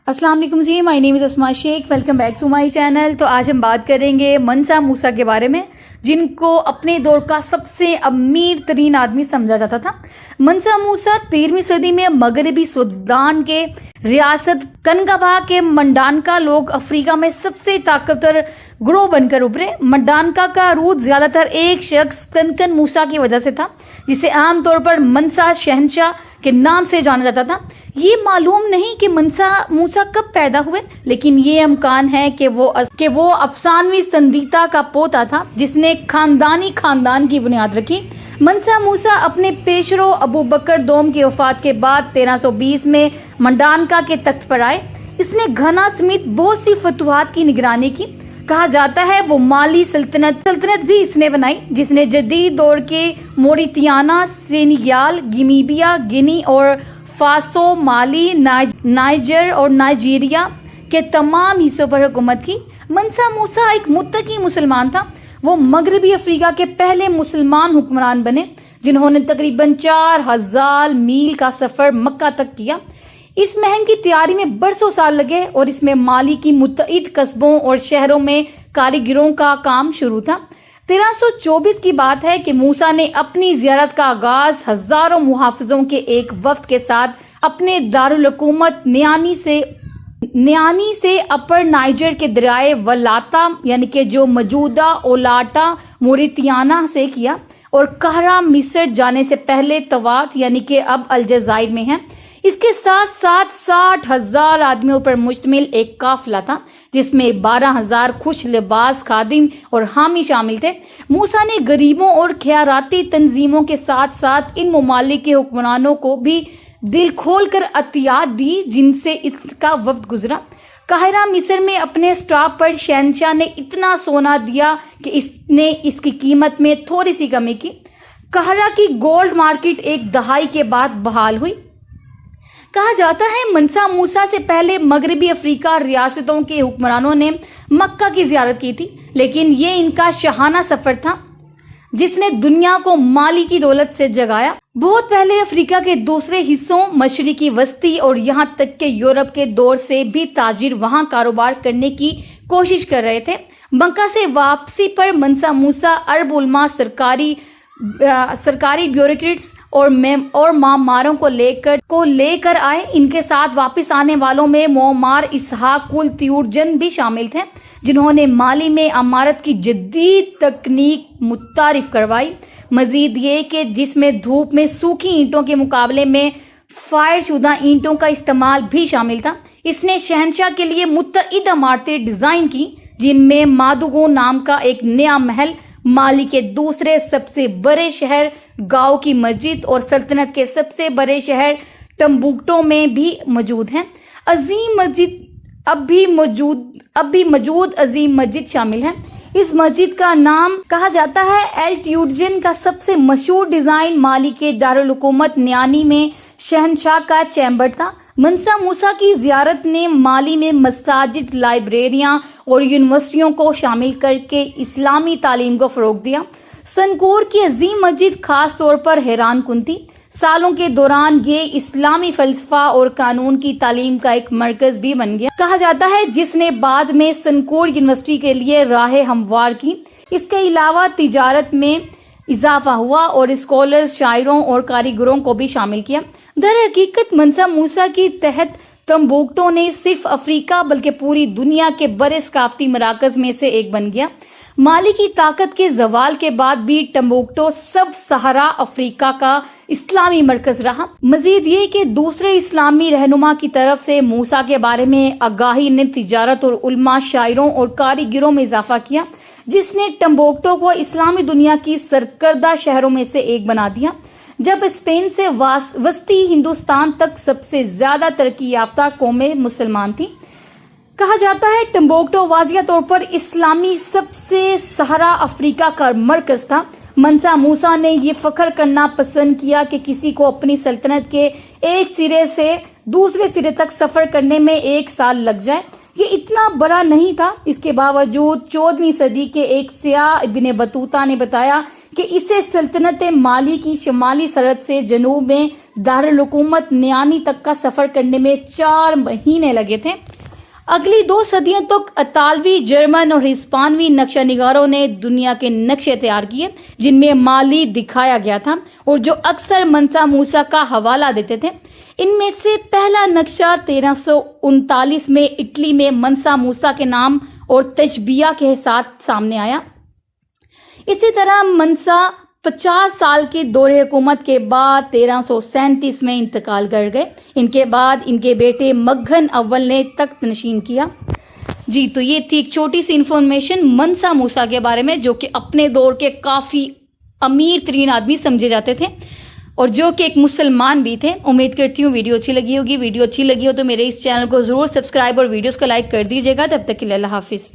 अस्सलाम वालेकुम जी, my name is Asma Shaikh. Welcome back to my channel. तो आज हम बात करेंगे मंसा मूसा के बारे में, जिनको अपने दौर का सबसे अमीर तरीन आदमी समझा जाता था। मंसा मूसा 13वीं सदी में मगरबी सूडान के रियासत कनगाबा के मंडानका लोग अफ्रीका में सबसे ताकतवर ग्रोह बनकर उभरे। मंडानका का रूट ज़्यादातर एक शख्स कनकन मूसा की वजह से था, जिसे आमतौर पर मंसा शहंशाह के नाम से जाना जाता था। ये मालूम नहीं कि मंसा मूसा कब पैदा हुए, लेकिन ये इम्कान है कि वो अफसानवी संदिग्धा का पोता था, जिसने खानदान की बुनियाद रखी। मंसा मूसा अपने पेशरो अबू बकर दोम की वफात के बाद 1320 में मंडानका के तख्त पर आए। इसने घना समेत बहुत सी फतवाहत की निगरानी की। कहा जाता है वो माली सल्तनत भी इसने बनाई, जिसने जदीद दौर के मोरितियाना, सेनेगाल, गिमीबिया, गिनी और फासो, माली, नाइजर और नाइजीरिया के तमाम हिस्सों पर हुकूमत की। मंसा मूसा एक मुत्तकी मुसलमान था। वो मगरबी अफ्रीका के पहले मुसलमान हुक्मरान बने, जिन्होंने तकरीबन 4000 मील का सफ़र मक्का तक किया। इस महम की तैयारी में बरसों साल लगे और इसमें माली की मुतअद्दिद कस्बों और शहरों में कारीगरों का काम शुरू था। 1324 की बात है कि मूसा ने अपनी ज़ियारत का आगाज़ हज़ारों मुहाफ़िज़ों के एक वफ़द के साथ अपने दारुल हुकूमत न्यानी से अपर नाइजर के दरियाए वलाता यानी कि जो मौजूदा ओलाटा मोरितियाना से किया, और कहरा मिस्र जाने से पहले तवात यानी कि अब अलजाइर में है। इसके साथ साथ 60,000 आदमियों पर मुश्तमिल एक काफिला था, जिसमें 12,000 खुश लिबास खादिम और हामी शामिल थे। मूसा ने गरीबों और खैराती तंजीमों के साथ साथ इन ममालिक के हुक्मरानों को भी दिल खोल कर अतियात दी, जिनसे इसका वफ्द गुजरा। काहिरा मिस्र में अपने स्टॉक पर शहंशाह ने इतना सोना दिया कि इसने इसकी कीमत में थोड़ी सी कमी की। काहिरा की गोल्ड मार्केट एक दहाई के बाद बहाल हुई। कहा जाता है मंसा मूसा से पहले मगरबी अफ्रीका रियासतों के हुक्मरानों ने मक्का की ज़ियारत की थी, लेकिन ये इनका शाहाना सफ़र था जिसने दुनिया को माली की दौलत से जगाया। बहुत पहले अफ्रीका के दूसरे हिस्सों, मशरिकी वस्ती और यहाँ तक के यूरोप के दौर से भी ताजिर वहाँ कारोबार करने की कोशिश कर रहे थे। मक्का से वापसी पर मंसा मूसा अरब उलमा, सरकारी ब्यूरोक्रेट्स और मामारों को लेकर आए। इनके साथ वापस आने वालों में मोमार इसहाक कुल त्यूरजन भी शामिल थे, जिन्होंने माली में अमारत की जदीद तकनीक मुतारिफ करवाई। मजीद ये कि जिसमें धूप में सूखी ईंटों के मुकाबले में फायर शुदा ईंटों का इस्तेमाल भी शामिल था। इसने शहंशाह के लिए मुतअद्दिद इमारतें डिज़ाइन की, जिनमें मादुगो नाम का एक नया महल, माली के दूसरे सबसे बड़े शहर गाँव की मस्जिद और सल्तनत के सबसे बड़े शहर टम्बुक्टो में भी मौजूद हैं। अजीम मस्जिद अब भी मौजूद अजीम मस्जिद शामिल है। इस मस्जिद का नाम कहा जाता है एल ट्यूडजन का सबसे मशहूर डिज़ाइन माली के दारुल हुकूमत न्यानी में शहंशाह का चैम्बर था। मंसा मूसा की ज़ियारत ने माली में मसाजिद, लाइब्रेरियाँ और यूनिवर्सिटियों को शामिल करके इस्लामी तालीम को फ़रोग़ दिया। सनकोर की अजीम मस्जिद ख़ास तौर पर हैरान कुन थी। सालों के दौरान ये इस्लामी फ़लसफ़ा और कानून की तालीम का एक मरकज़ भी बन गया, कहा जाता है, जिसने बाद में सनकोर यूनिवर्सिटी के लिए राह हमवार की। इसके अलावा तिजारत में इजाफा हुआ और स्कॉलर्स, शायरों और कारीगरों को भी शामिल किया। दर हकीकत मंसा मूसा के तहत टम्बुक्टो ने सिर्फ अफ्रीका बल्कि पूरी दुनिया के बड़े सकाफती मराकज़ में से एक बन गया। माली की ताकत के जवाल के बाद भी टम्बुक्टो सब सहारा अफ्रीका का इस्लामी मरकज़ रहा। मजीद ये कि दूसरे इस्लामी रहनुमा की तरफ से मूसा के बारे में आगाही ने तिजारत और उलमा, शायरों और कारीगरों में इजाफा किया, जिसने टम्बुक्टो को इस्लामी दुनिया की सरकर्दा शहरों में से एक बना दिया। जब स्पेन से वस्ती हिंदुस्तान तक सबसे ज़्यादा तरक्की याफ्ता कौमें मुसलमान थी। कहा जाता है टम्बुक्टो वाज़िया तौर पर इस्लामी सबसे सहारा अफ्रीका का मरकज़ था। منسا موسیٰ نے یہ فخر کرنا پسند کیا کہ کسی کو اپنی سلطنت کے ایک سرے سے دوسرے سرے تک سفر کرنے میں 1 سال لگ جائے۔ یہ اتنا بڑا نہیں تھا، اس کے باوجود 14ویں صدی کے ایک سیاح ابن بطوطہ نے بتایا کہ اسے سلطنت مالی کی شمالی سرحد سے جنوب میں دارالحکومت نیانی تک کا سفر کرنے میں 4 مہینے لگے تھے۔ اگلی 2 صدیوں تک اطالوی، جرمن اور ہسپانوی نقشہ نگاروں نے دنیا کے نقشے تیار کیے جن میں مالی دکھایا گیا تھا اور جو اکثر منسا موسیٰ کا حوالہ دیتے تھے۔ ان میں سے پہلا نقشہ 1339 میں اٹلی میں منسا موسیٰ کے نام اور تشبیہ کے ساتھ سامنے آیا۔ اسی طرح منسا 50 سال کے دور حکومت کے بعد 1337 میں انتقال کر گئے۔ ان کے بعد ان کے بیٹے مگھن اول نے تخت نشین کیا۔ جی تو یہ تھی ایک چھوٹی سی انفارمیشن منسا موسیٰ کے بارے میں، جو کہ اپنے دور کے کافی امیر ترین آدمی سمجھے جاتے تھے اور جو کہ ایک مسلمان بھی تھے۔ امید کرتی ہوں ویڈیو اچھی لگی ہوگی۔ ویڈیو اچھی لگی ہو تو میرے اس چینل کو ضرور سبسکرائب اور ویڈیوز کو لائک کر دیجیے گا۔ تب تک کے لیے اللہ حافظ۔